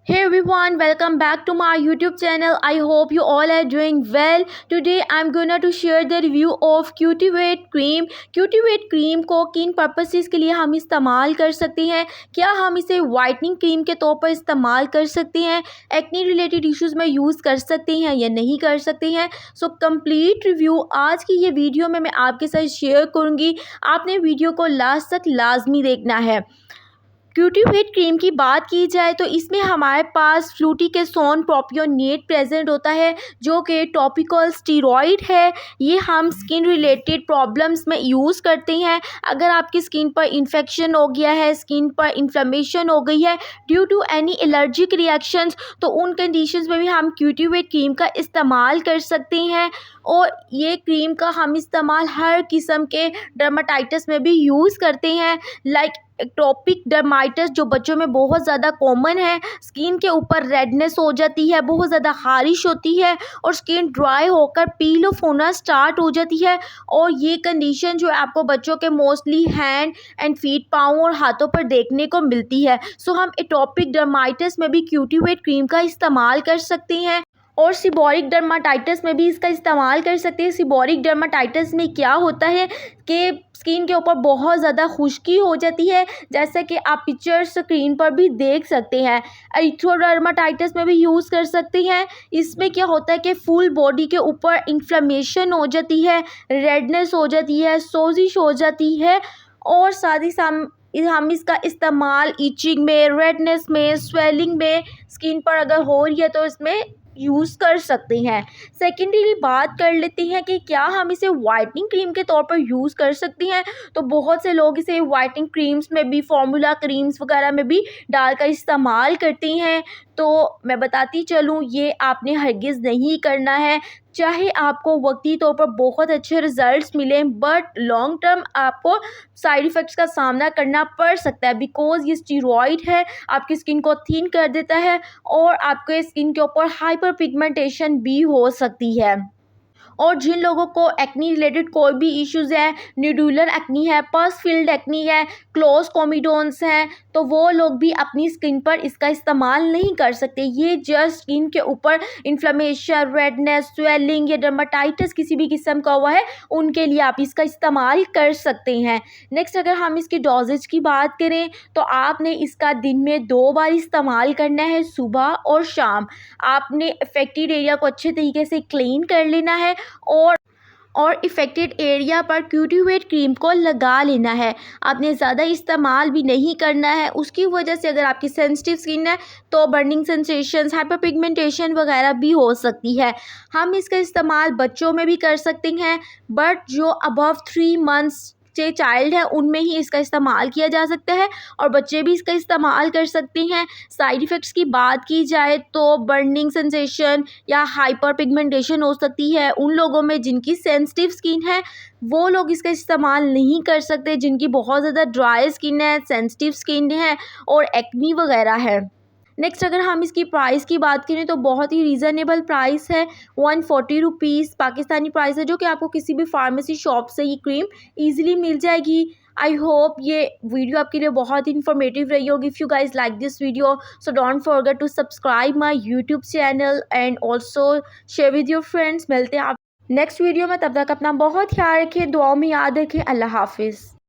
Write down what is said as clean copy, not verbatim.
Hey everyone, welcome back to my YouTube channel. I hope you all are doing well. Today I'm gonna to share the review of Cutiveate cream. Cutiveate cream को किन purposes के लिए हम इस्तेमाल कर सकते हैं, क्या हम इसे वाइटनिंग क्रीम के तौर पर इस्तेमाल कर सकते हैं, एक्ने रिलेटेड इश्यूज़ में यूज़ कर सकते हैं या नहीं कर सकते हैं। सो कंप्लीट रिव्यू आज की ये वीडियो में मैं आपके साथ शेयर करूँगी। आपने वीडियो को लास्ट तक लाजमी देखना है। क्यूटीवेट क्रीम की बात की जाए तो इसमें हमारे पास फ्लूटिकेसोन प्रोपियोनेट प्रेजेंट होता है, जो कि टॉपिकल स्टीरॉयड है। ये हम स्किन रिलेटेड प्रॉब्लम्स में यूज़ करते हैं। अगर आपकी स्किन पर इन्फेक्शन हो गया है, स्किन पर इन्फ्लेमेशन हो गई है due to any allergic reactions, तो उन कंडीशंस में भी हम क्यूटीवेट क्रीम का इस्तेमाल कर सकते हैं। और ये क्रीम का हम इस्तेमाल हर किस्म के डर्माटाइटिस में भी यूज़ करते हैं, लाइक एटोपिक डर्माइटिस जो बच्चों में बहुत ज़्यादा कॉमन है। स्किन के ऊपर रेडनेस हो जाती है, बहुत ज़्यादा खारिश होती है और स्किन ड्राई होकर पील ऑफ होना स्टार्ट हो जाती है। और ये कंडीशन जो है आपको बच्चों के मोस्टली हैंड एंड फीट, पाँव और हाथों पर देखने को मिलती है। सो हम एटोपिक डर्माइटिस में भी क्यूटीवेट क्रीम का इस्तेमाल कर सकते हैं और सीबोरिक डर्माटाइटिस में भी इसका इस्तेमाल कर सकते हैं। सीबोरिक डर्माटाइटिस में क्या होता है कि स्किन के ऊपर बहुत ज़्यादा खुश्की हो जाती है, जैसा कि आप पिक्चर स्क्रीन पर भी देख सकते हैं। एरिथ्रोडर्माटाइटिस में भी यूज़ कर सकते हैं। इसमें क्या होता है कि फुल बॉडी के ऊपर इन्फ्लेमेशन हो जाती है, रेडनेस हो जाती है, सोजिश हो जाती है और साथ ही साथ हम इसका इस्तेमाल इचिंग में, रेडनेस में, स्वेलिंग में, स्किन पर अगर हो रही है तो इसमें यूज़ कर सकते हैं। सेकेंडली बात कर लेते हैं कि क्या हम इसे वाइटनिंग क्रीम के तौर पर यूज़ कर सकते हैं। तो बहुत से लोग इसे वाइटनिंग क्रीम्स में भी, फॉर्मूला क्रीम्स वगैरह में भी डालकर इस्तेमाल करते हैं। तो मैं बताती चलूँ, ये आपने हरगिज़ नहीं करना है। चाहे आपको वक्ती तौर पर बहुत अच्छे रिजल्ट्स मिलें, बट लॉन्ग टर्म आपको साइड इफ़ेक्ट्स का सामना करना पड़ सकता है, बिकॉज़ ये स्टीरॉयड है, आपकी स्किन को थिन कर देता है और आपके स्किन के ऊपर हाइपर पिगमेंटेशन भी हो सकती है। और जिन लोगों को एक्नी रिलेटेड कोई भी इश्यूज़ है, न्यूडुलर एक्नी है, पस फील्ड एक्नी है, क्लोज कोमिडोन्स हैं, तो वो लोग भी अपनी स्किन पर इसका इस्तेमाल नहीं कर सकते। ये जस्ट स्किन के ऊपर इन्फ्लेमेशन, रेडनेस, स्वेलिंग या डर्माटाइटिस किसी भी किस्म का हुआ है, उनके लिए आप इसका इस्तेमाल कर सकते हैं। नेक्स्ट, अगर हम इसकी डोजेज की बात करें तो आपने इसका दिन में 2 बार इस्तेमाल करना है, सुबह और शाम। आपने अफेक्टेड एरिया को अच्छे तरीके से क्लीन कर लेना है और इफ़ेक्टेड एरिया पर क्यूटीवेट क्रीम को लगा लेना है। आपने ज़्यादा इस्तेमाल भी नहीं करना है। उसकी वजह से अगर आपकी सेंसिटिव स्किन है तो बर्निंग सेंसेशंस, हाइपर पिगमेंटेशन वगैरह भी हो सकती है। हम इसका इस्तेमाल बच्चों में भी कर सकते हैं, बट जो अबव 3 मंथ्स जे चाइल्ड है उनमें ही इसका इस्तेमाल किया जा सकता है और बच्चे भी इसका इस्तेमाल कर सकते हैं। साइड इफ़ेक्ट्स की बात की जाए तो बर्निंग सेंसेशन या हाइपर पिगमेंटेशन हो सकती है उन लोगों में जिनकी सेंसिटिव स्किन है। वो लोग इसका इस्तेमाल नहीं कर सकते जिनकी बहुत ज़्यादा ड्राई स्किन है, सेंसिटिव स्किन है और एक्नी वगैरह है। नेक्स्ट, अगर हम इसकी प्राइस की बात करें तो बहुत ही रीज़नेबल प्राइस है। 140 रुपीज़ पाकिस्तानी प्राइस है, जो कि आपको किसी भी फार्मेसी शॉप से ये क्रीम ईजिली मिल जाएगी। आई होप ये वीडियो आपके लिए बहुत इन्फॉर्मेटिव रही होगी। If you guys like this video, so don't forget to subscribe my YouTube channel and also share with your friends. मिलते हैं आप नेक्स्ट वीडियो में, तब तक अपना बहुत ख्याल रखें, दुआओं में याद रखें। अल्लाह हाफिज़।